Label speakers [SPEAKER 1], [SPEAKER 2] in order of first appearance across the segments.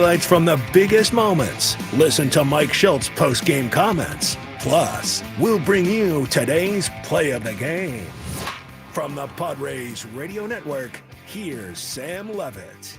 [SPEAKER 1] Highlights from the biggest moments. Listen to Mike Shilt's post-game comments. Plus, we'll bring you today's play of the game. From the Padres Radio Network, here's Sam Levitt.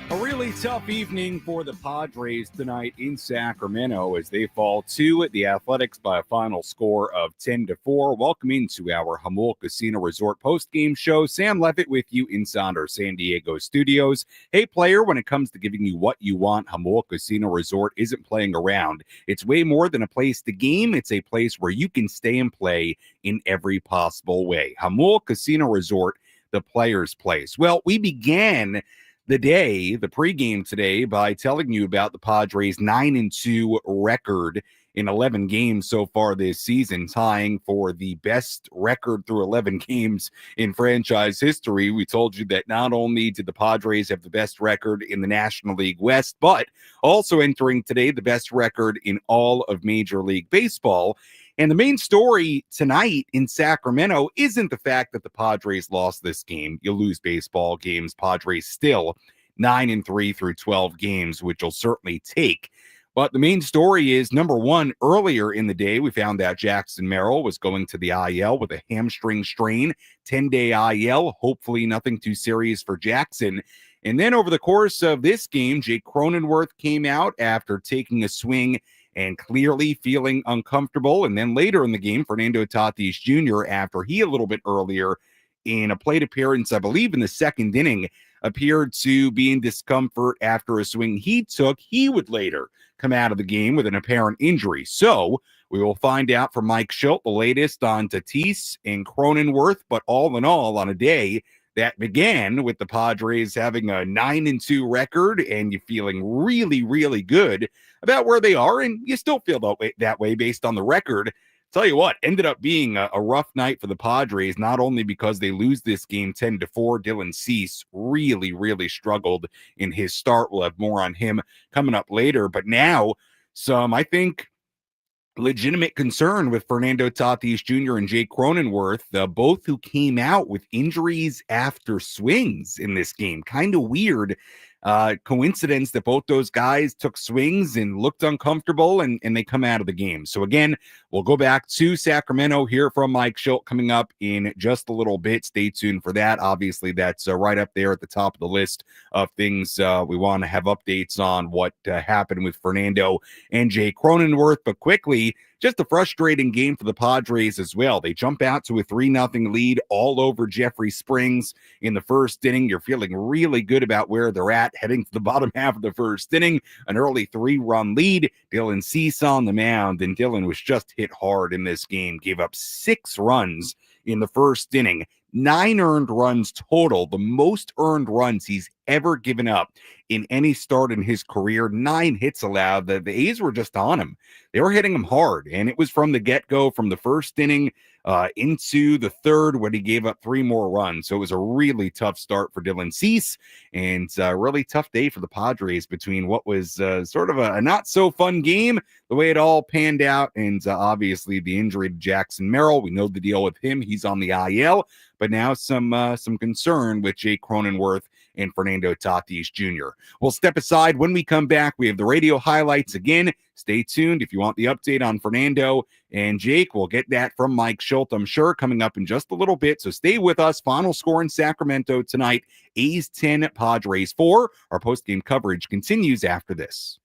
[SPEAKER 2] A really tough evening for the Padres tonight in Sacramento as they fall to the Athletics by a final score of 10-4. Welcome into our Jamul Casino Resort post-game show. Sam Levitt with you inside our San Diego studios. Hey, player, when it comes to giving you what you want, Jamul Casino Resort isn't playing around. It's way more than a place to game. It's a place where you can stay and play in every possible way. Jamul Casino Resort, the player's place. Well, we began the pregame today, by telling you about the Padres' 9-2 record in 11 games so far this season, tying for the best record through 11 games in franchise history. We told you that not only did the Padres have the best record in the National League West, but also entering today the best record in all of Major League Baseball. And the main story tonight in Sacramento isn't the fact that the Padres lost this game. You lose baseball games. Padres still 9-3 through 12 games, which will certainly take. But the main story is, number one, earlier in the day, we found out Jackson Merrill was going to the IL with a hamstring strain, 10-day IL, hopefully nothing too serious for Jackson. And then over the course of this game, Jake Cronenworth came out after taking a swing and clearly feeling uncomfortable. And then later in the game, Fernando Tatis Jr., after he a little bit earlier in a plate appearance, I believe in the second inning, appeared to be in discomfort after a swing he took. He would later come out of the game with an apparent injury. So we will find out from Mike Shildt the latest on Tatis and Cronenworth. But all in all, on a day that began with the Padres having a 9-2 record and you feeling really, really good about where they are, and you still feel that way based on the record. Tell you what, ended up being a rough night for the Padres, not only because they lose this game 10-4. Dylan Cease really, really struggled in his start. We'll have more on him coming up later. But now some, I think, legitimate concern with Fernando Tatis Jr. and Jake Cronenworth, both who came out with injuries after swings in this game. Kind of weird coincidence that both those guys took swings and looked uncomfortable and they come out of the game. So again, we'll go back to Sacramento, hear from Mike Shildt coming up in just a little bit. Stay tuned for that. Obviously, that's right up there at the top of the list of things we want to have updates on what happened with Fernando and Jay Cronenworth. But quickly, just a frustrating game for the Padres as well. They jump out to a 3-0 lead all over Jeffrey Springs in the first inning. You're feeling really good about where they're at heading to the bottom half of the first inning. An early 3-run lead. Dylan Cease on the mound, and Dylan was just hit hard in this game. Gave up 6 runs in the first inning. 9 earned runs total, the most earned runs he's ever given up in any start in his career. 9 hits allowed. The A's were just on him. They were hitting him hard, and it was from the get-go, from the first inning into the third, when he gave up 3 more runs. So it was a really tough start for Dylan Cease, and a really tough day for the Padres between what was sort of a not-so-fun game, the way it all panned out, and obviously the injury to Jackson Merrill. We know the deal with him. He's on the IL, but now some concern with Jake Cronenworth and Fernando Tatis Jr. We'll step aside. When we come back, we have the radio highlights again. Stay tuned if you want the update on Fernando and Jake. We'll get that from Mike Shildt, I'm sure, coming up in just a little bit. So stay with us. Final score in Sacramento tonight, A's 10, Padres 4. Our postgame coverage continues after this.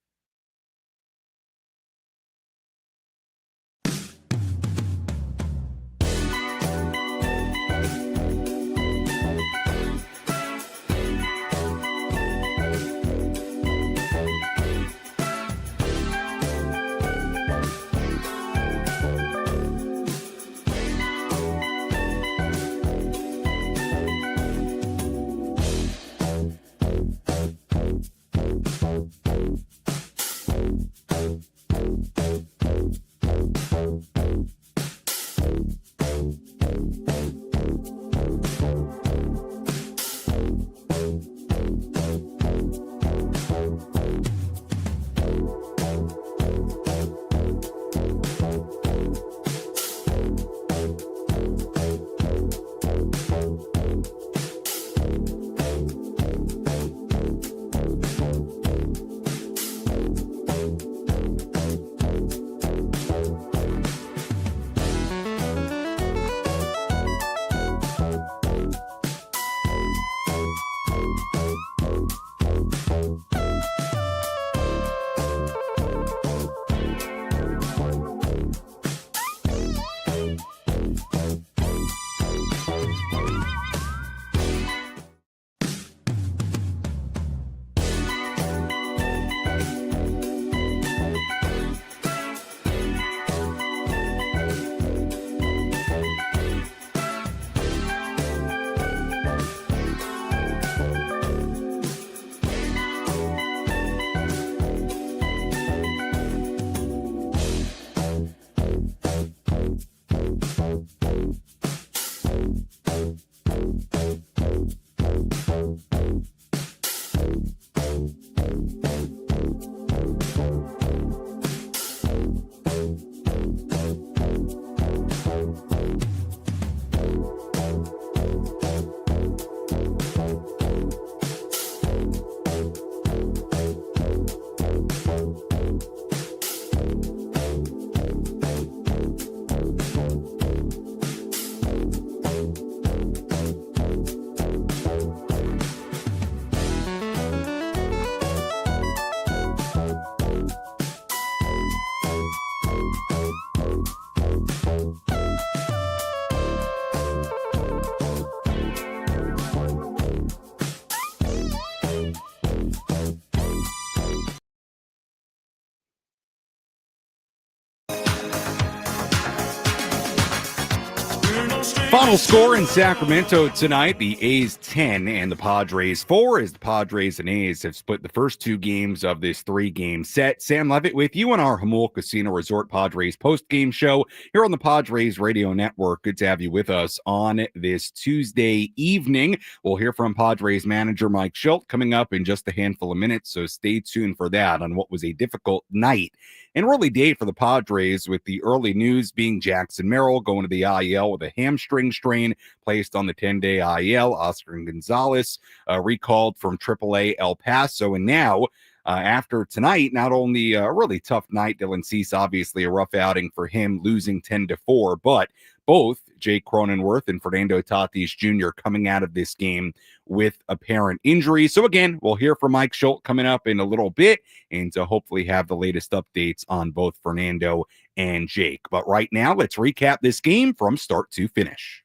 [SPEAKER 2] Final score in Sacramento tonight, the A's 10 and the Padres 4, as the Padres and A's have split the first two games of this three-game set. Sam Levitt with you on our Jamul Casino Resort Padres post-game show here on the Padres Radio Network. Good to have you with us on this Tuesday evening. We'll hear from Padres manager Mike Shildt coming up in just a handful of minutes, so stay tuned for that on what was a difficult night and early day for the Padres, with the early news being Jackson Merrill going to the IL with a hamstring strain, placed on the 10-day IL. Oscar Gonzalez recalled from AAA El Paso. And now, after tonight, not only a really tough night, Dylan Cease, obviously a rough outing for him, losing 10-4, but both Jake Cronenworth and Fernando Tatis Jr. coming out of this game with apparent injury. So again, we'll hear from Mike Shildt coming up in a little bit, and to hopefully have the latest updates on both Fernando and Jake. But right now, let's recap this game from start to finish.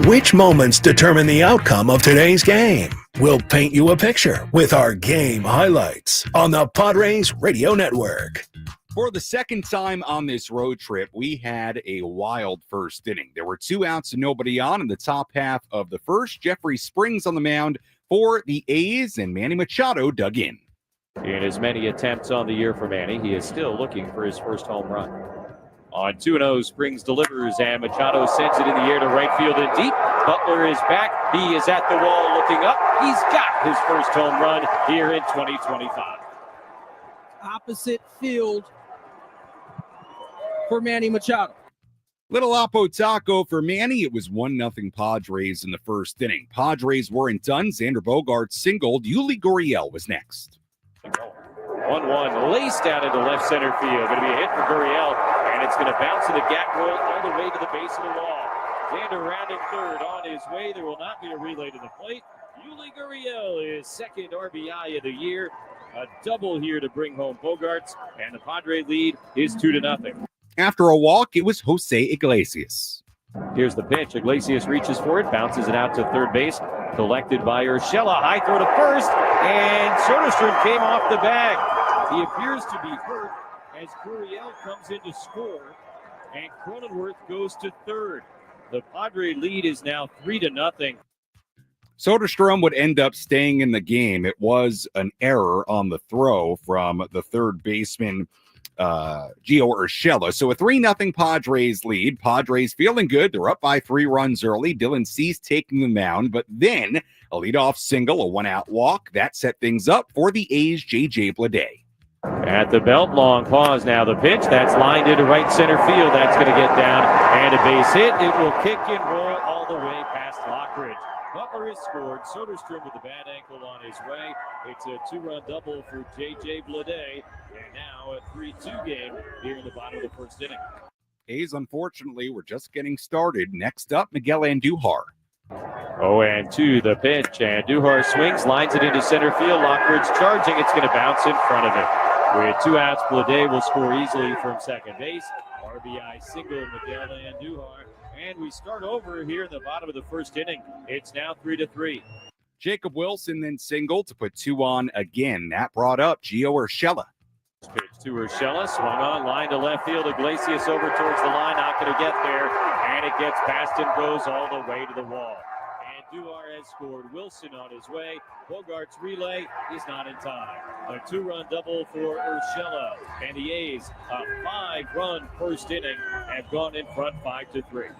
[SPEAKER 1] Which moments determine the outcome of today's game? We'll paint you a picture with our game highlights on the Padres Radio Network.
[SPEAKER 2] For the second time on this road trip, we had a wild first inning. There were 2 outs and nobody on in the top half of the first. Jeffrey Springs on the mound for the A's, and Manny Machado dug in.
[SPEAKER 3] In as many attempts on the year for Manny, he is still looking for his first home run. On 2-0, Springs delivers, and Machado sends it in the air to right field and deep. Butler is back. He is at the wall looking up. He's got his first home run here in 2025.
[SPEAKER 4] Opposite field for Manny Machado.
[SPEAKER 2] Little Oppo Taco for Manny. It was 1-0 Padres in the first inning. Padres weren't done. Xander Bogaerts singled. Yuli Gurriel was next.
[SPEAKER 3] 1-1, laced down into left center field. Going to be a hit for Gurriel, and it's going to bounce in the gap roll all the way to the base of the wall. Xander rounding third on his way. There will not be a relay to the plate. Yuli Gurriel is second RBI of the year. A double here to bring home Bogaerts, and the Padre lead is 2-0.
[SPEAKER 2] After a walk, it was Jose Iglesias.
[SPEAKER 3] Here's the pitch. Iglesias reaches for it, bounces it out to third base. Collected by Urshela. High throw to first, and Soderstrom came off the bag. He appears to be hurt as Gurriel comes in to score, and Cronenworth goes to third. The Padre lead is now 3-0.
[SPEAKER 2] Soderstrom would end up staying in the game. It was an error on the throw from the third baseman, Gio Urshela. So a 3-0 Padres lead. Padres feeling good. They're up by 3 runs early. Dylan Cease taking the mound, but then a leadoff single, a 1-out walk. That set things up for the A's' J.J. Bleday.
[SPEAKER 3] At the belt, long pause now. The pitch, that's lined into right center field. That's going to get down, and a base hit. It will kick and roll all the way past Lockridge. Butler has scored. Soderstrom with a bad ankle on his way. It's a 2-run double for J.J. Bleday, and now a 3-2 game here in the bottom of the first inning.
[SPEAKER 2] A's, unfortunately, were just getting started. Next up, Miguel Andujar.
[SPEAKER 3] 0-2 the pitch, and Andujar swings, lines it into center field. Lockridge charging. It's going to bounce in front of it. With 2 outs, Bleday will score easily from second base. RBI single, Miguel Andujar. And we start over here in the bottom of the first inning. It's now 3-3.
[SPEAKER 2] Jacob Wilson then singled to put 2 on again. That brought up Gio Urshela.
[SPEAKER 3] Pitch to Urshela, swung on, line to left field. Iglesias over towards the line, not going to get there. And it gets past and goes all the way to the wall. And Duar has scored. Wilson on his way. Bogaerts' relay is not in time. A 2-run double for Urshela. And the A's, a 5-run first inning, have gone in front 5-3.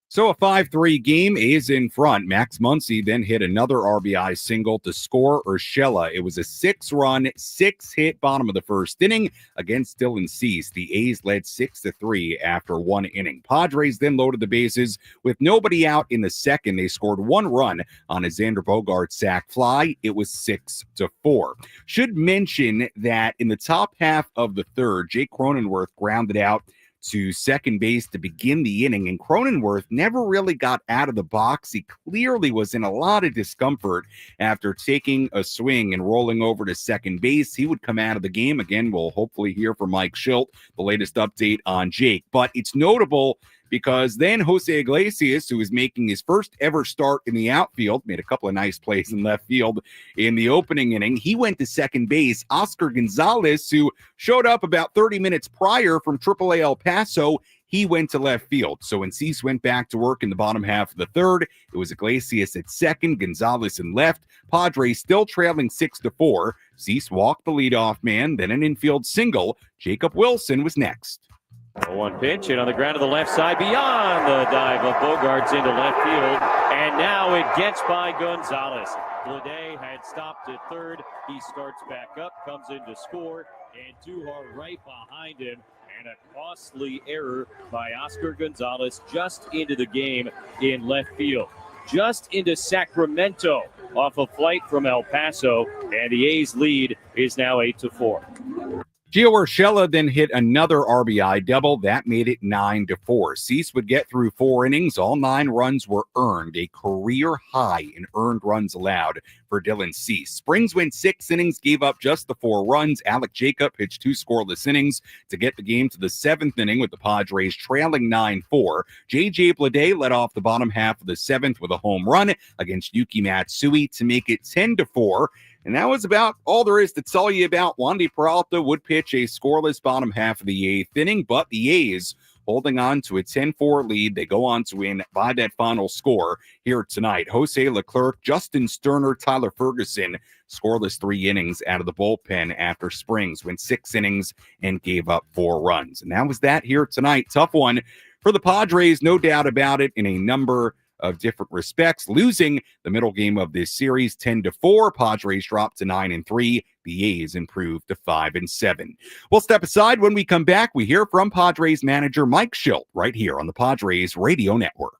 [SPEAKER 2] So a 5-3 game, A's in front. Max Muncy then hit another RBI single to score Urshela. It was a 6-run, 6-hit bottom of the first inning against Dylan Cease. The A's led 6-3 after one inning. Padres then loaded the bases with nobody out in the second. They scored 1 run on a Xander Bogaerts sac fly. It was 6-4. Should mention that in the top half of the third, Jake Cronenworth grounded out to second base to begin the inning, and Cronenworth never really got out of the box. He clearly was in a lot of discomfort after taking a swing and rolling over to second base. He would come out of the game. Again, we'll hopefully hear from Mike Shildt, the latest update on Jake. But it's notable because then Jose Iglesias, who was making his first ever start in the outfield, made a couple of nice plays in left field in the opening inning. He went to second base. Oscar Gonzalez, who showed up about 30 minutes prior from AAA El Paso, he went to left field. So when Cease went back to work in the bottom half of the third, it was Iglesias at second, Gonzalez in left. Padres still trailing 6-4. Cease walked the leadoff man, then an infield single. Jacob Wilson was next.
[SPEAKER 3] 1 pitch, and on the ground to the left side, beyond the dive of Bogaerts into left field, and now it gets by Gonzalez. Bleday had stopped at third. He starts back up, comes in to score, and Duhar right behind him, and a costly error by Oscar Gonzalez just into the game in left field. Just into Sacramento off a flight from El Paso, and the A's lead is now 8-4.
[SPEAKER 2] Gio Urshela then hit another RBI double. That made it 9-4. Cease would get through 4 innings. All 9 runs were earned, a career high in earned runs allowed for Dylan Cease. Springs went 6 innings, gave up just the 4 runs. Alec Jacob pitched 2 scoreless innings to get the game to the 7th inning with the Padres trailing 9-4. J.J. Bleday led off the bottom half of the 7th with a home run against Yuki Matsui to make it 10-4. And that was about all there is to tell you about. Wandy Peralta would pitch a scoreless bottom half of the 8th inning, but the A's holding on to a 10-4 lead. They go on to win by that final score here tonight. Jose Leclerc, Justin Sterner, Tyler Ferguson, scoreless 3 innings out of the bullpen after Springs went 6 innings and gave up 4 runs. And that was that here tonight. Tough one for the Padres, no doubt about it, in a number of different respects, losing the middle game of this series 10-4. Padres dropped to 9-3. The A's improved to 5-7. We'll step aside. When we come back, we hear from Padres manager Mike Shildt right here on the Padres Radio Network.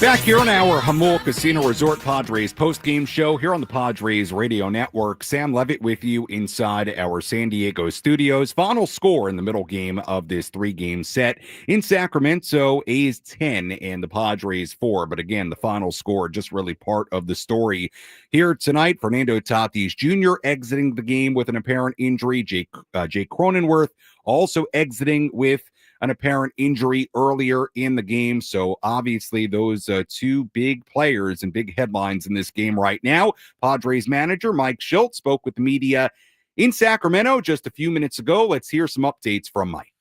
[SPEAKER 2] Back here on our Jamul Casino Resort Padres post-game show here on the Padres Radio Network. Sam Levitt with you inside our San Diego studios. Final score in the middle game of this 3-game set in Sacramento, A's 10 and the Padres 4. But again, the final score just really part of the story here tonight. Fernando Tatis Jr. exiting the game with an apparent injury. Jake Cronenworth also exiting with an apparent injury earlier in the game. So obviously those two big players and big headlines in this game right now. Padres manager Mike Shildt spoke with the media in Sacramento just a few minutes ago. Let's hear some updates from Mike.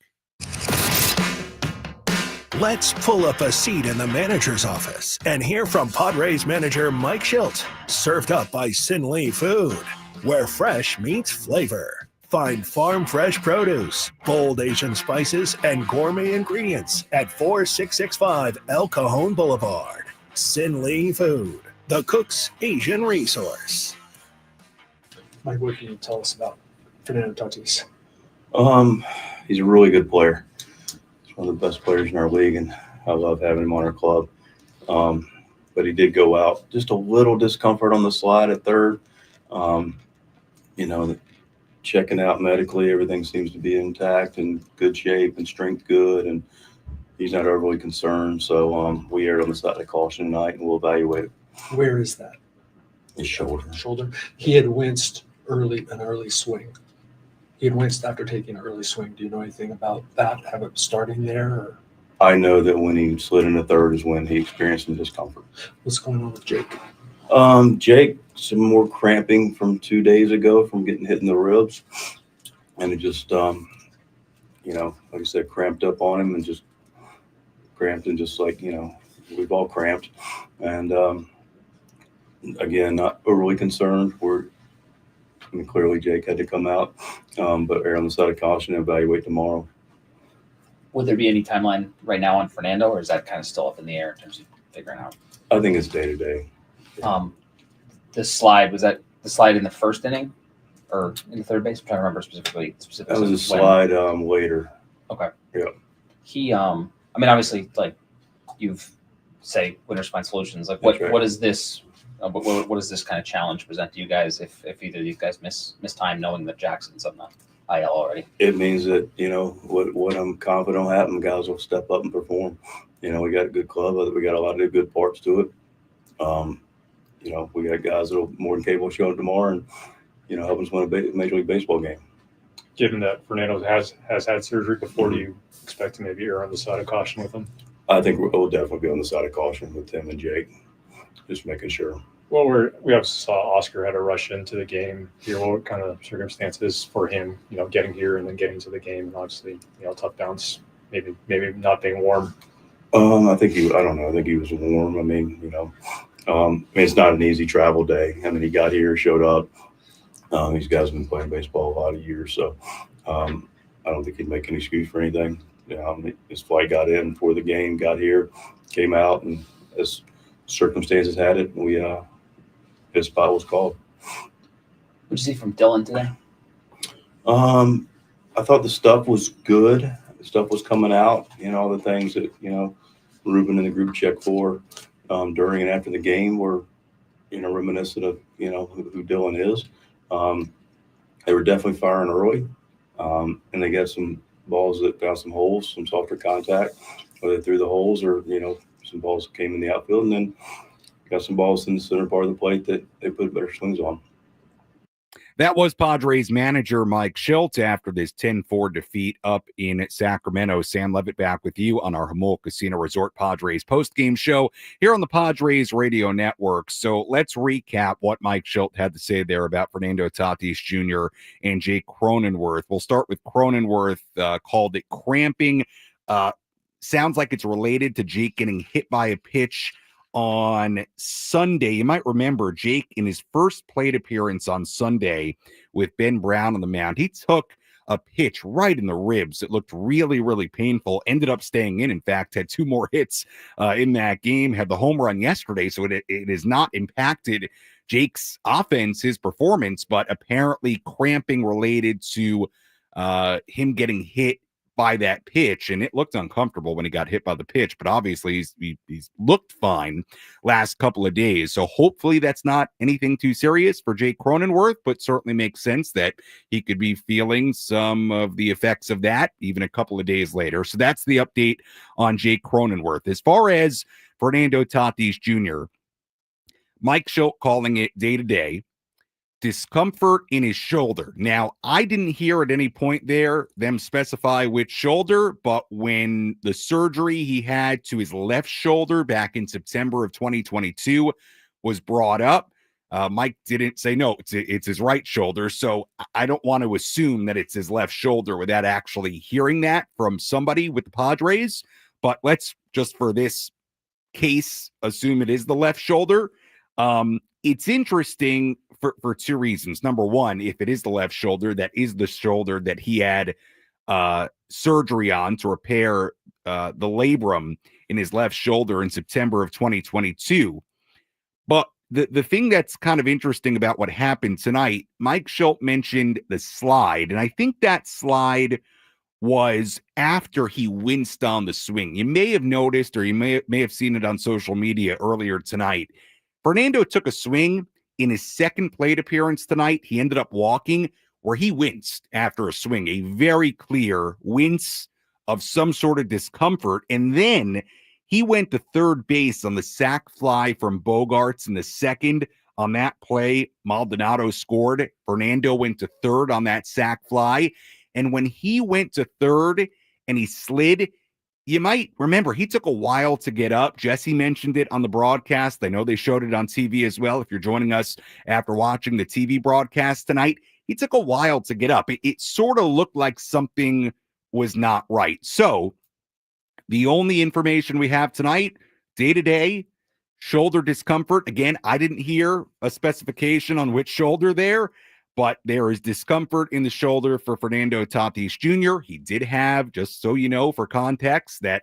[SPEAKER 1] Let's pull up a seat in the manager's office and hear from Padres manager Mike Shildt, served up by Sin Lee Food, where fresh meets flavor. Find farm fresh produce, bold Asian spices, and gourmet ingredients at 4665 El Cajon Boulevard. Sin Lee Food, the cook's Asian resource.
[SPEAKER 5] Mike, what can you tell us about Fernando Tatis?
[SPEAKER 6] He's a really good player. He's one of the best players in our league, and I love having him on our club. But he did go out. Just a little discomfort on the slide at third. Checking out medically, everything seems to be intact and good shape and strength good, and he's not overly concerned. So we erred on the side of caution tonight, and we'll evaluate it.
[SPEAKER 5] Where is that?
[SPEAKER 6] His shoulder.
[SPEAKER 5] Shoulder. He had winced an early swing. He had winced after taking an early swing. Do you know anything about that? Have it starting there? Or?
[SPEAKER 6] I know that when he slid into third is when he experienced some discomfort.
[SPEAKER 5] What's going on with Jake?
[SPEAKER 6] Jake, some more cramping from 2 days ago from getting hit in the ribs. And it just, like I said, cramped up on him and just cramped and just like, we've all cramped. And, again, not overly concerned. Clearly Jake had to come out, but err on the side of caution and evaluate tomorrow.
[SPEAKER 7] Would there be any timeline right now on Fernando, or is that kind of still up in the air in terms of figuring out?
[SPEAKER 6] I think it's day to day.
[SPEAKER 7] The slide, was that the slide in the first inning or in the third base? I'm trying to remember specifically.
[SPEAKER 6] That was a slide later.
[SPEAKER 7] Okay.
[SPEAKER 6] Yeah.
[SPEAKER 7] He, obviously, like you've say Winners Find Solutions. Like what,
[SPEAKER 6] right.
[SPEAKER 7] what is this? What does this kind of challenge present to you guys if either of these guys miss time, knowing that Jackson's on the IL already?
[SPEAKER 6] It means that, what I'm confident will happen, guys will step up and perform. We got a good club. We got a lot of good parts to it. We got guys that are more than capable of showing up tomorrow and, help us win a Major League Baseball game.
[SPEAKER 8] Given that Fernando has had surgery before, do you expect to maybe err on the side of caution with him?
[SPEAKER 6] I think we'll definitely be on the side of caution with him and Jake, just making sure.
[SPEAKER 8] Well, we also saw Oscar had to rush into the game here. What kind of circumstances for him, getting here and then getting to the game, and obviously, tough bounce, maybe not being warm.
[SPEAKER 6] I think he was warm. It's not an easy travel day. He got here, showed up. These guys have been playing baseball a lot of years, so I don't think he'd make an excuse for anything. His flight got in before the game, got here, came out, and as circumstances had it, his spot was called.
[SPEAKER 7] What did you see from Dylan today?
[SPEAKER 6] I thought the stuff was good. The stuff was coming out. All the things that Ruben and the group checked for during and after the game were, reminiscent of who Dylan is. They were definitely firing early, and they got some balls that found some holes, some softer contact, whether through the holes or some balls that came in the outfield, and then got some balls in the center part of the plate that they put better swings on.
[SPEAKER 2] That was Padres manager Mike Shildt after this 10-4 defeat up in Sacramento. Sam Levitt back with you on our Jamul Casino Resort Padres postgame show here on the Padres Radio Network. So let's recap what Mike Shildt had to say there about Fernando Tatis Jr. and Jake Cronenworth. We'll start with Cronenworth, called it cramping. Sounds like it's related to Jake getting hit by a pitch on Sunday. You might remember Jake in his first plate appearance on Sunday with Ben Brown on the mound. He took a pitch right in the ribs. It looked really, really painful. Ended up staying in fact, had 2 more hits in that game, had the home run yesterday. So it has not impacted Jake's offense, his performance, but apparently cramping related to him getting hit by that pitch, and it looked uncomfortable when he got hit by the pitch, but obviously he's looked fine last couple of days. So hopefully that's not anything too serious for Jake Cronenworth, but certainly makes sense that he could be feeling some of the effects of that even a couple of days later. So that's the update on Jake Cronenworth. As far as Fernando Tatis Jr., Mike Shildt calling it day-to-day. Discomfort in his shoulder. Now, I didn't hear at any point there them specify which shoulder, but when the surgery he had to his left shoulder back in September of 2022 was brought up, Mike didn't say, no, it's his right shoulder. So I don't want to assume that it's his left shoulder without actually hearing that from somebody with the Padres. But let's just, for this case, assume it is the left shoulder. It's interesting for two reasons. Number one, if it is the left shoulder, that is the shoulder that he had surgery on to repair the labrum in his left shoulder in September of 2022. But the thing that's kind of interesting about what happened tonight, Mike Shildt mentioned the slide, and I think that slide was after he winced on the swing. You may have noticed, or you may have seen it on social media earlier tonight. Fernando took a swing in his second plate appearance tonight. He ended up walking where he winced after a swing, a very clear wince of some sort of discomfort. And then he went to third base on the sac fly from Bogaerts in the second. On that play, Maldonado scored. Fernando went to third on that sac fly. And when he went to third and he slid, you might remember he took a while to get up. Jesse mentioned it on the broadcast. I know they showed it on TV as well. If you're joining us after watching the TV broadcast tonight, he took a while to get up. It sort of looked like something was not right. So the only information we have tonight, day-to-day, shoulder discomfort. Again, I didn't hear a specification on which shoulder there, but there is discomfort in the shoulder for Fernando Tatis Jr. He did have, just so you know, for context, that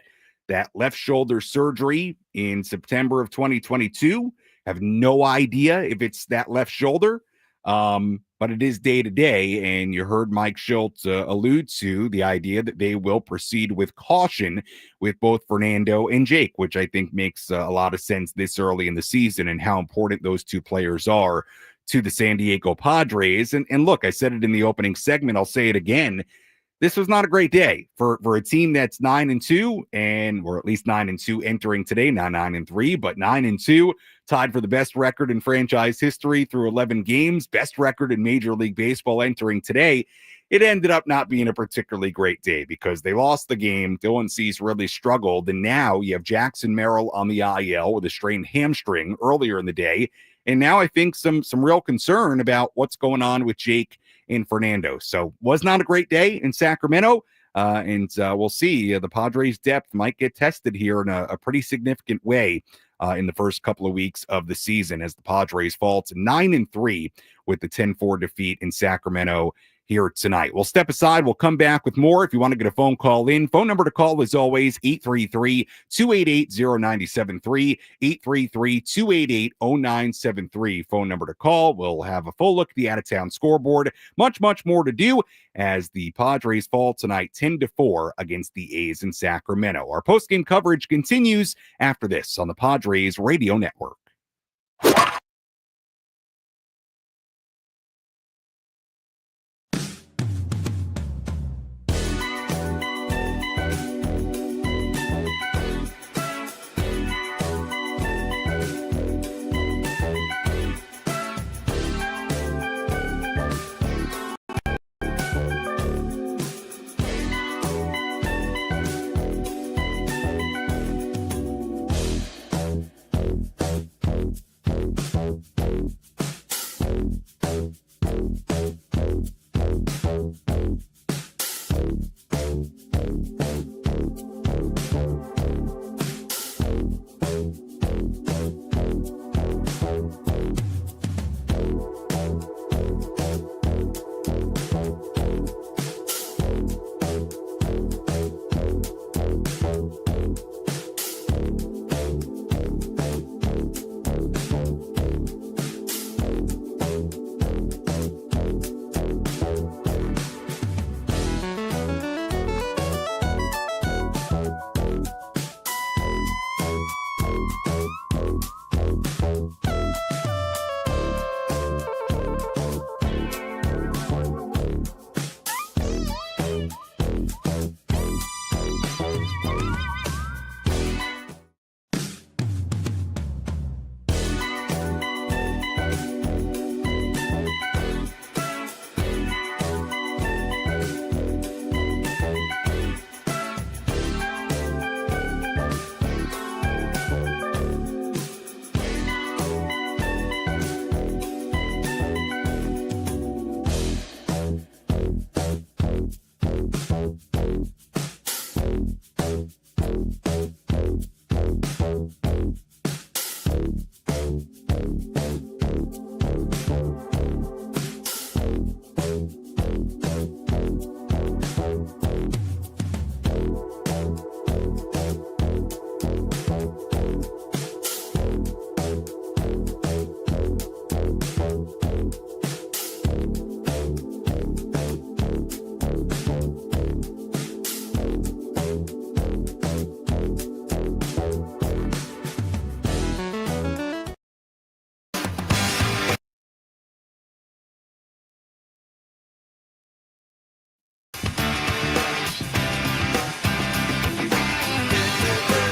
[SPEAKER 2] left shoulder surgery in September of 2022. Have no idea if it's that left shoulder, but it is day-to-day, and you heard Mike Shildt allude to the idea that they will proceed with caution with both Fernando and Jake, which I think makes a lot of sense this early in the season and how important those two players are to the San Diego Padres. And look, I said it in the opening segment. I'll say it again. This was not a great day for a team that's 9-2, and or at least 9-2 entering today, not 9-3, but 9-2, tied for the best record in franchise history through 11 games, best record in Major League Baseball entering today. It ended up not being a particularly great day because they lost the game. Dylan Cease really struggled, and now you have Jackson Merrill on the IL with a strained hamstring earlier in the day. And now I think some real concern about what's going on with Jake and Fernando. So was not a great day in Sacramento. And we'll see. The Padres' depth might get tested here in a pretty significant way in the first couple of weeks of the season as the Padres fall to 9-3 with the 10-4 defeat in Sacramento here tonight. We'll step aside. We'll come back with more. If you want to get a phone call in, phone number to call is always 833-288-0973, 833-288-0973. Phone number to call. We'll have a full look at the out-of-town scoreboard. Much, much more to do as the Padres fall tonight 10-4 against the A's in Sacramento. Our postgame coverage continues after this on the Padres Radio Network.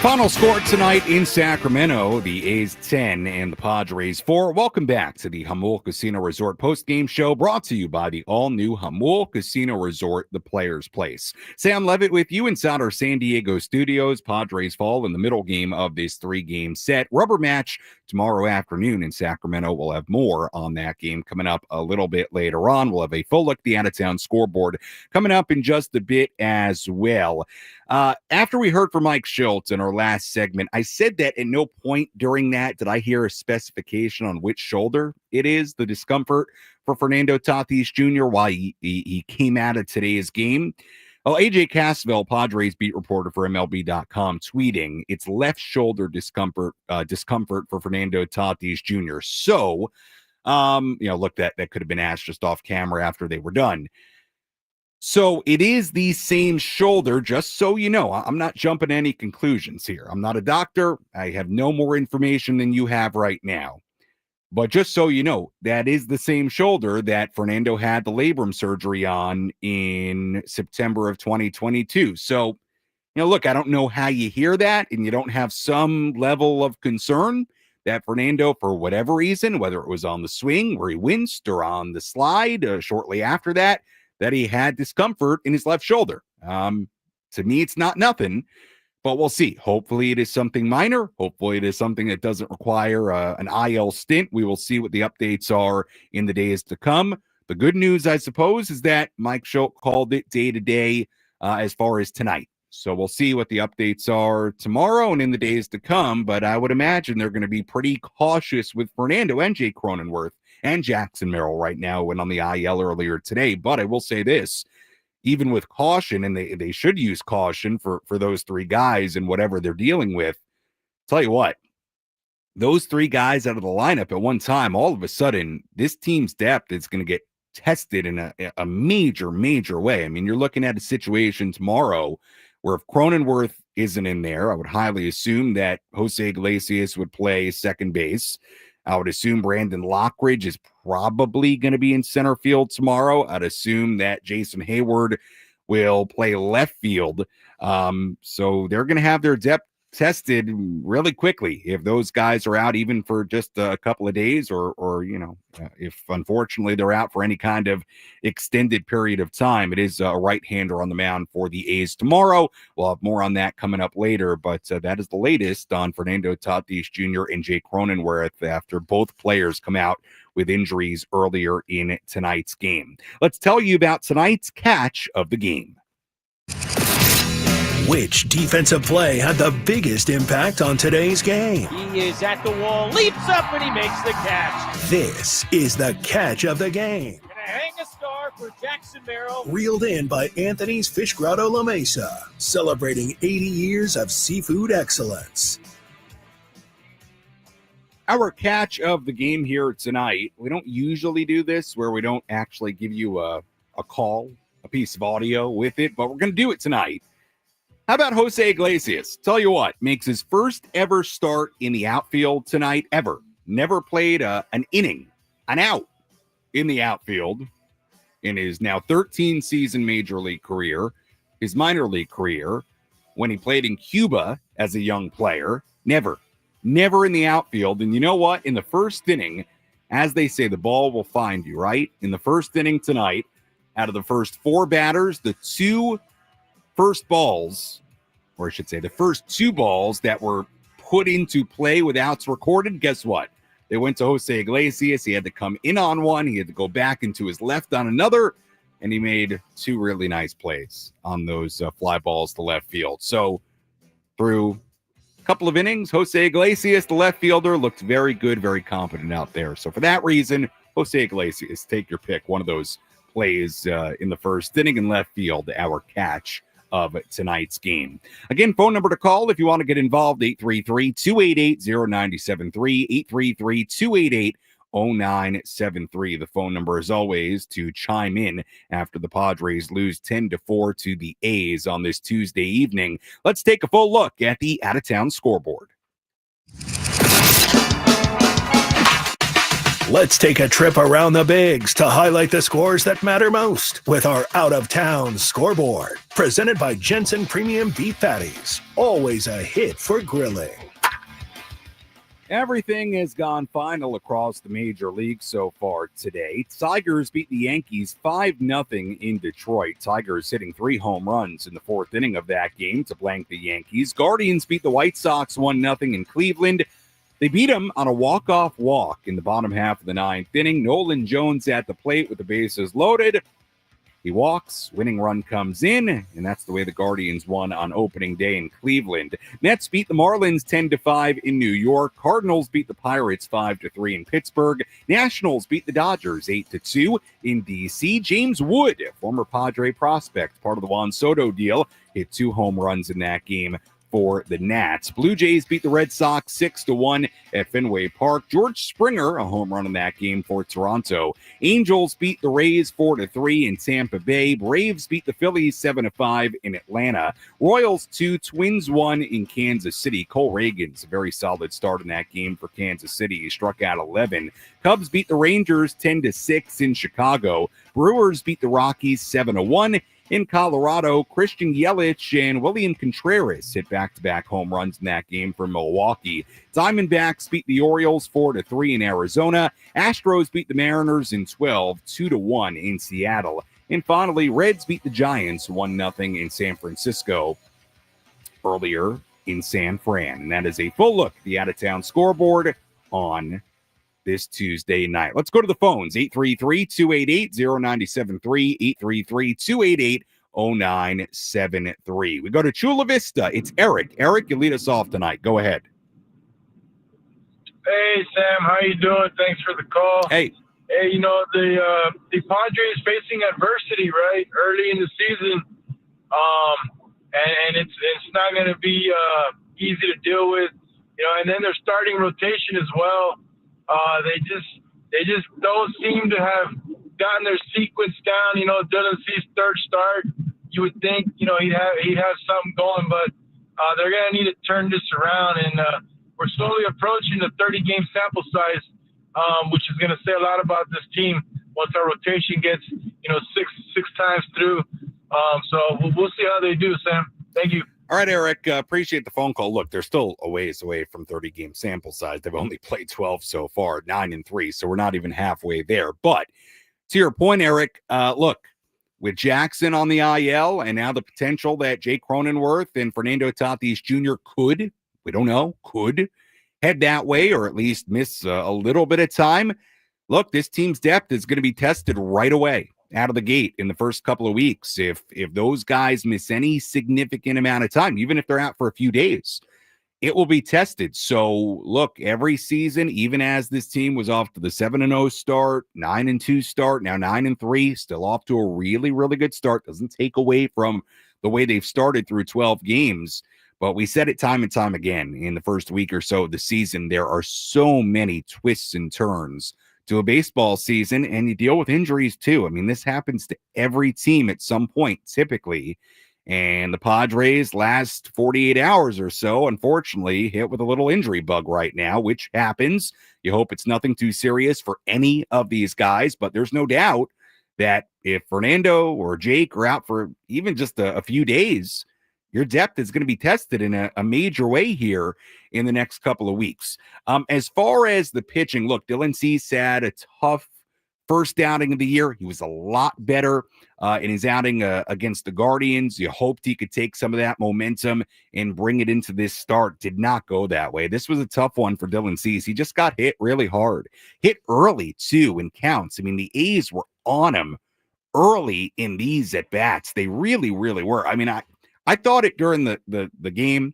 [SPEAKER 2] Final score tonight in Sacramento, the A's 10 and the Padres 4. Welcome back to the Jamul Casino Resort post-game show, brought to you by the all-new Jamul Casino Resort, the Players' Place. Sam Levitt with you inside our San Diego studios. Padres fall in the middle game of this three-game set. Rubber match tomorrow afternoon in Sacramento. We'll have more on that game coming up a little bit later on. We'll have a full look at the out-of-town scoreboard coming up in just a bit as well. After we heard from Mike Shildt in our last segment, I said that at no point during that did I hear a specification on which shoulder it is, the discomfort for Fernando Tatis Jr., why he came out of today's game. Well, AJ Cassavell, Padres beat reporter for MLB.com, tweeting it's left shoulder discomfort for Fernando Tatis Jr. So, look, that could have been asked just off camera after they were done. So it is the same shoulder, just so you know. I'm not jumping to any conclusions here. I'm not a doctor. I have no more information than you have right now. But just so you know, that is the same shoulder that Fernando had the labrum surgery on in September of 2022. So, look, I don't know how you hear that and you don't have some level of concern that Fernando, for whatever reason, whether it was on the swing where he winced or on the slide shortly after that he had discomfort in his left shoulder. To me, it's not nothing, but we'll see. Hopefully it is something minor. Hopefully it is something that doesn't require an IL stint. We will see what the updates are in the days to come. The good news, I suppose, is that Mike Shildt called it day-to-day as far as tonight. So we'll see what the updates are tomorrow and in the days to come, but I would imagine they're going to be pretty cautious with Fernando and Jake Cronenworth and Jackson Merrill right now, went on the IL earlier today. But I will say this, even with caution, and they should use caution for those three guys and whatever they're dealing with, tell you what, those three guys out of the lineup at one time, all of a sudden, this team's depth is going to get tested in a major, major way. I mean, you're looking at a situation tomorrow where if Cronenworth isn't in there, I would highly assume that Jose Iglesias would play second base. I would assume Brandon Lockridge is probably going to be in center field tomorrow. I'd assume that Jason Hayward will play left field. So they're going to have their depth tested really quickly if those guys are out even for just a couple of days or if unfortunately they're out for any kind of extended period of time. It is a right-hander on the mound for the A's tomorrow. We'll have more on that coming up later, but that is the latest on Fernando Tatis Jr. and Jake Cronenworth after both players come out with injuries earlier in tonight's game. Let's tell you about tonight's catch of the game.
[SPEAKER 1] Which defensive play had the biggest impact on today's game?
[SPEAKER 3] He is at the wall, leaps up, and he makes the catch.
[SPEAKER 1] This is the catch of the game.
[SPEAKER 3] Gonna hang a star for Jackson Merrill.
[SPEAKER 1] Reeled in by Anthony's Fish Grotto La Mesa, celebrating 80 years of seafood excellence.
[SPEAKER 2] Our catch of the game here tonight, we don't usually do this where we don't actually give you a call, a piece of audio with it, but we're going to do it tonight. How about Jose Iglesias? Tell you what, makes his first ever start in the outfield tonight ever. Never played an inning, an out in the outfield in his now 13-season major league career. His minor league career, when he played in Cuba as a young player, never in the outfield. And you know what? In the first inning, as they say, the ball will find you, right? In the first inning tonight, out of the first four batters, the two first balls, or I should say the first two balls that were put into play with outs recorded, guess what? They went to Jose Iglesias. He had to come in on one. He had to go back into his left on another, and he made two really nice plays on those fly balls to left field. So through a couple of innings, Jose Iglesias, the left fielder, looked very good, very competent out there. So for that reason, Jose Iglesias, take your pick. One of those plays in the first inning in left field, our catch of tonight's game. Again, phone number to call if you want to get involved, 833-288-0973, 833-288-0973. The phone number, as always, to chime in after the Padres lose 10-4 to the A's on this Tuesday evening. Let's take a full look at the out-of-town scoreboard.
[SPEAKER 1] Let's take a trip around the bigs to highlight the scores that matter most with our out-of-town scoreboard. Presented by Jensen Premium Beef Patties. Always a hit for grilling.
[SPEAKER 2] Everything has gone final across the major leagues so far today. Tigers beat the Yankees 5-0 in Detroit. Tigers hitting 3 home runs in the 4th inning of that game to blank the Yankees. Guardians beat the White Sox 1-0 in Cleveland. They beat them on a walk-off walk in the bottom half of the 9th inning. Nolan Jones at the plate with the bases loaded. He walks, winning run comes in, and that's the way the Guardians won on opening day in Cleveland. Mets beat the Marlins 10-5 in New York. Cardinals beat the Pirates 5-3 in Pittsburgh. Nationals beat the Dodgers 8-2 in D.C. James Wood, former Padre prospect, part of the Juan Soto deal, hit 2 home runs in that game for the Nats. Blue Jays beat the Red Sox 6-1 at Fenway Park. George Springer, a home run in that game for Toronto. Angels beat the Rays 4-3 in Tampa Bay. Braves beat the Phillies 7-5 in Atlanta. Royals 2, Twins 1 in Kansas City. Cole Reagan's a very solid start in that game for Kansas City. He struck out 11. Cubs beat the Rangers 10-6 in Chicago. Brewers beat the Rockies 7-1. In Colorado, Christian Yelich and William Contreras hit back-to-back home runs in that game for Milwaukee. Diamondbacks beat the Orioles 4-3 in Arizona. Astros beat the Mariners in 12, 2-1 in Seattle. And finally, Reds beat the Giants 1-0 in San Francisco earlier in San Fran. And that is a full look at the out-of-town scoreboard on this Tuesday night. Let's go to the phones. 833-288-0973, 833-288-0973. We go to Chula Vista. It's Eric. Eric, you lead us off tonight. Go ahead.
[SPEAKER 9] Hey, Sam. How you doing? Thanks for the call.
[SPEAKER 2] Hey.
[SPEAKER 9] Hey, you know, the Padres facing adversity, right, early in the season. And it's not going to be easy to deal with, you know, and then their starting rotation as well. They just don't seem to have gotten their sequence down. You know, Dylan Cease's third start, you would think, you know, he'd have something going, but they're going to need to turn this around. And we're slowly approaching the 30-game sample size, which is going to say a lot about this team once our rotation gets, you know, six times through. So we'll see how they do, Sam. Thank you.
[SPEAKER 2] All right, Eric, appreciate the phone call. Look, they're still a ways away from 30-game sample size. They've only played 12 so far, 9-3, so we're not even halfway there. But to your point, Eric, look, with Jackson on the IL and now the potential that Jake Cronenworth and Fernando Tatis Jr. could head that way or at least miss a little bit of time, look, this team's depth is going to be tested right away out of the gate in the first couple of weeks. If those guys miss any significant amount of time, even if they're out for a few days, it will be tested. So look, every season, even as this team was off to the 7-0 start, 9-2 start, now 9-3, still off to a really, really good start. Doesn't take away from the way they've started through 12 games. But we said it time and time again in the first week or so of the season, there are so many twists and turns to a baseball season, and you deal with injuries too. I mean, this happens to every team at some point, typically. And the Padres last 48 hours or so, unfortunately, hit with a little injury bug right now, which happens. You hope it's nothing too serious for any of these guys, but there's no doubt that if Fernando or Jake are out for even just a few days, your depth is going to be tested in a major way here in the next couple of weeks. As far as the pitching, look, Dylan Cease had a tough first outing of the year. He was a lot better in his outing against the Guardians. You hoped he could take some of that momentum and bring it into this start. Did not go that way. This was a tough one for Dylan Cease. He just got hit really hard. Hit early, too, in counts. I mean, the A's were on him early in these at-bats. They really, really were. I mean, I thought it during the game,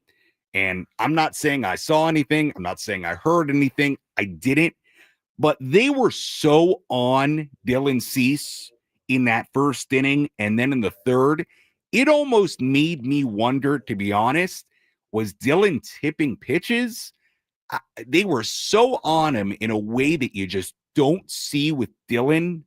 [SPEAKER 2] and I'm not saying I saw anything. I'm not saying I heard anything. I didn't. But they were so on Dylan Cease in that first inning and then in the third, it almost made me wonder, to be honest, was Dylan tipping pitches? They were so on him in a way that you just don't see with Dylan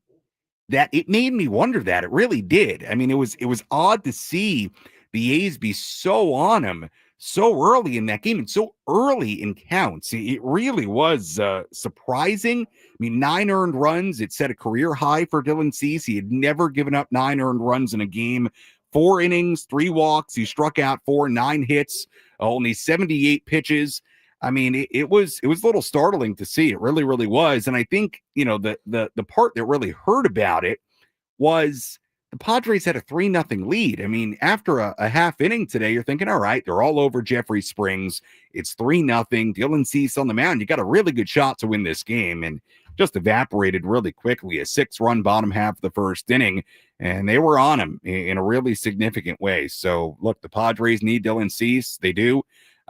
[SPEAKER 2] that it made me wonder that. It really did. I mean, it was odd to see the A's be so on him so early in that game and so early in counts. It really was surprising. I mean, 9 earned runs. It set a career high for Dylan Cease. He had never given up 9 earned runs in a game. 4 innings, 3 walks. He struck out 4, 9 hits, only 78 pitches. I mean, it was a little startling to see. It really, really was. And I think, the part that really hurt about it was the Padres had a 3-0 lead. I mean, after a half inning today, you're thinking, all right, they're all over Jeffrey Springs. It's 3-0. Dylan Cease on the mound. You got a really good shot to win this game, and just evaporated really quickly. A 6-run bottom half of the first inning, and they were on him in a really significant way. So, look, the Padres need Dylan Cease. They do.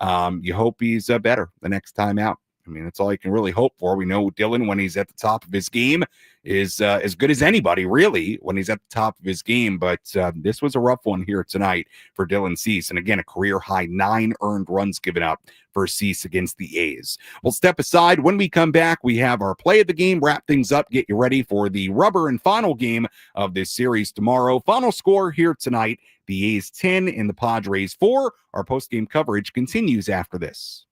[SPEAKER 2] You hope he's better the next time out. I mean, that's all you can really hope for. We know Dylan, when he's at the top of his game, is as good as anybody, really, when he's at the top of his game. But this was a rough one here tonight for Dylan Cease. And again, a career-high 9 earned runs given up for Cease against the A's. We'll step aside. When we come back, we have our play of the game, wrap things up, get you ready for the rubber and final game of this series tomorrow. Final score here tonight, the A's 10 and the Padres 4. Our post-game coverage continues after this.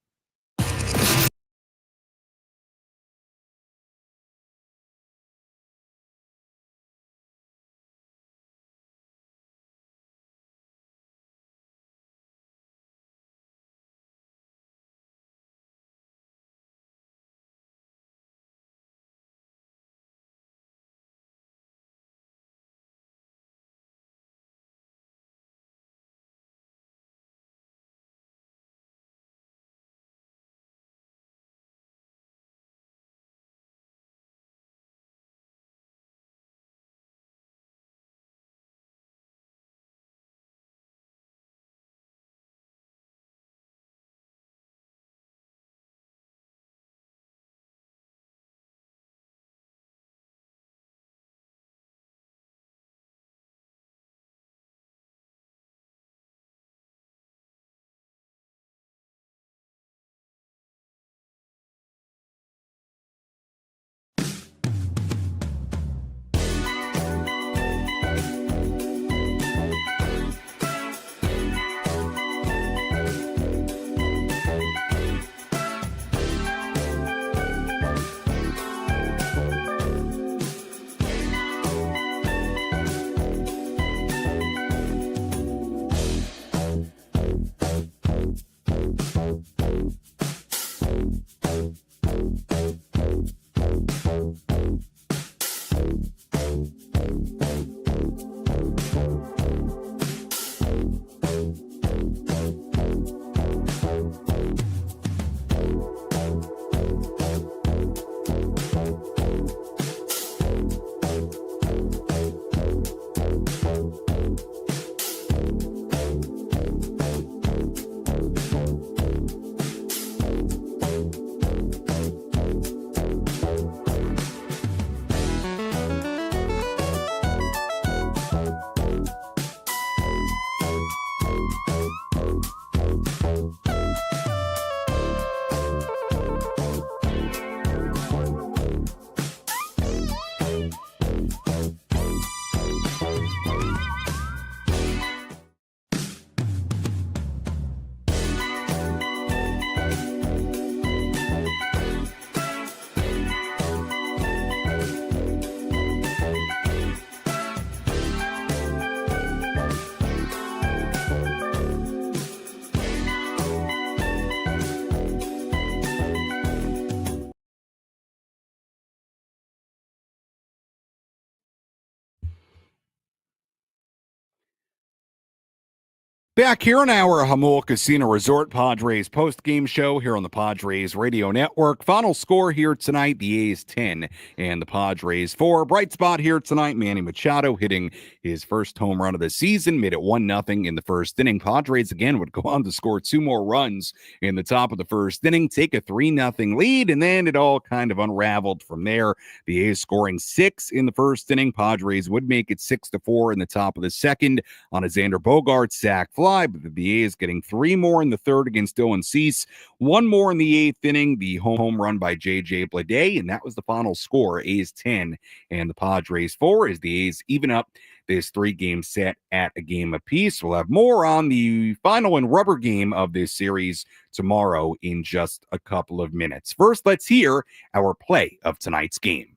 [SPEAKER 2] Back here on our Jamul Casino Resort Padres post-game show here on the Padres Radio Network. Final score here tonight, the A's 10 and the Padres 4. Bright spot here tonight, Manny Machado hitting his first home run of the season, made it 1-0 in the first inning. Padres again would go on to score 2 more runs in the top of the first inning, take a 3-0 lead, and then it all kind of unraveled from there. The A's scoring 6 in the first inning. Padres would make it 6-4 in the top of the second on a Xander Bogaerts sac fly. fly, but the A's getting 3 more in the third against Dylan Cease, 1 more in the 8th inning, the home run by J.J. Bleday, and that was the final score. A's 10 and the Padres 4 as the A's even up this 3-game set at a game apiece. We'll have more on the final and rubber game of this series tomorrow in just a couple of minutes. First, let's hear our play of tonight's game.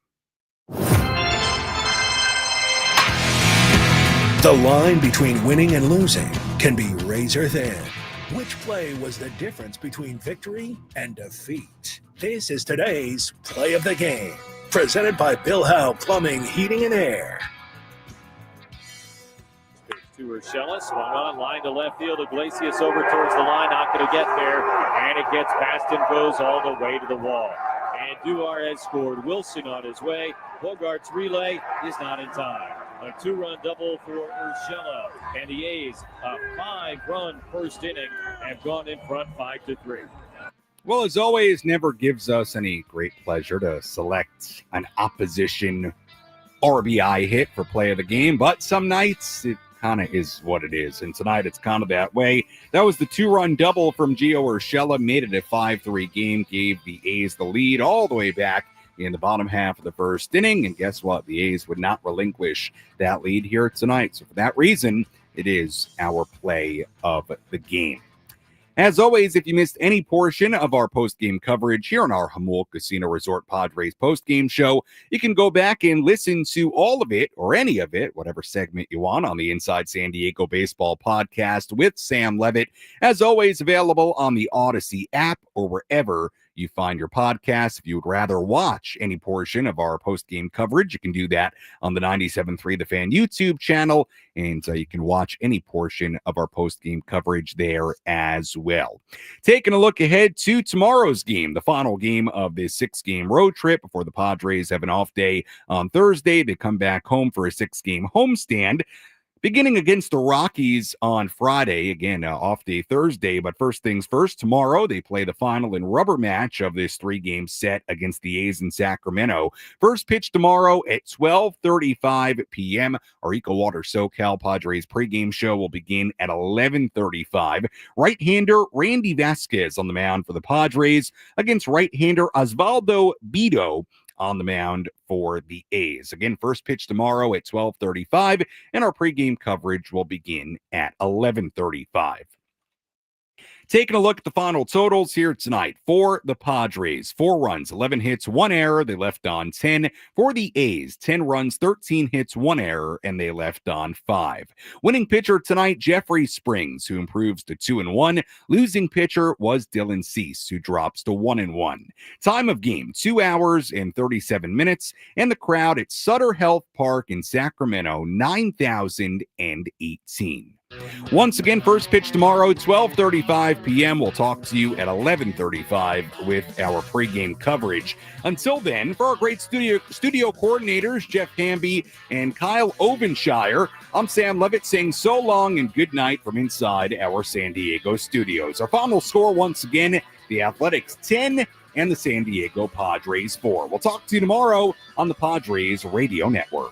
[SPEAKER 1] The line between winning and losing can be razor thin. Which play was the difference between victory and defeat? This is today's play of the game, presented by Bill Howe Plumbing, Heating, and Air.
[SPEAKER 3] To Urshela, swung on, line to left field. Iglesias over towards the line, not going to get there, and it gets past and goes all the way to the wall. And Duar has scored. Wilson on his way. Bogart's relay is not in time. A 2-run double for Urshela, and the A's, a 5-run first inning, have gone in front 5-3.
[SPEAKER 2] Well, as always, never gives us any great pleasure to select an opposition RBI hit for play of the game, but some nights it kind of is what it is, and tonight it's kind of that way. That was the 2-run double from Gio Urshela, made it a 5-3 game, gave the A's the lead all the way back in the bottom half of the first inning, and guess what? The A's would not relinquish that lead here tonight, so for that reason, it is our play of the game. As always, if you missed any portion of our post-game coverage here on our Jamul Casino Resort Padres post-game show, you can go back and listen to all of it, or any of it, whatever segment you want, on the Inside San Diego Baseball podcast with Sam Levitt. As always, available on the Odyssey app or wherever you find your podcast. If you would rather watch any portion of our post-game coverage, you can do that on the 97.3 The Fan YouTube channel, and you can watch any portion of our post-game coverage there as well. Taking a look ahead to tomorrow's game, the final game of this 6-game road trip before the Padres have an off day on Thursday. They come back home for a 6-game homestand, beginning against the Rockies on Friday. Again, off day Thursday, but first things first, tomorrow they play the final and rubber match of this 3-game set against the A's in Sacramento. First pitch tomorrow at 12:35 p.m. Our Eco Water SoCal Padres pregame show will begin at 11:35. Right-hander Randy Vasquez on the mound for the Padres against right-hander Osvaldo Bido on the mound for the A's. Again, first pitch tomorrow at 12:35, and our pregame coverage will begin at 11:35. Taking a look at the final totals here tonight for the Padres: 4 runs, 11 hits, 1 error. They left on 10. For the A's, 10 runs, 13 hits, 1 error, and they left on 5. Winning pitcher tonight, Jeffrey Springs, who improves to 2-1. Losing pitcher was Dylan Cease, who drops to 1-1. Time of game, 2 hours and 37 minutes, and the crowd at Sutter Health Park in Sacramento, 9,018. Once again, first pitch tomorrow, 12:35 p.m. We'll talk to you at 11:35 with our pregame coverage. Until then, for our great studio coordinators, Jeff Hamby and Kyle Ovenshire, I'm Sam Levitt saying so long and good night from inside our San Diego studios. Our final score, once again, the Athletics 10 and the San Diego Padres 4. We'll talk to you tomorrow on the Padres Radio Network.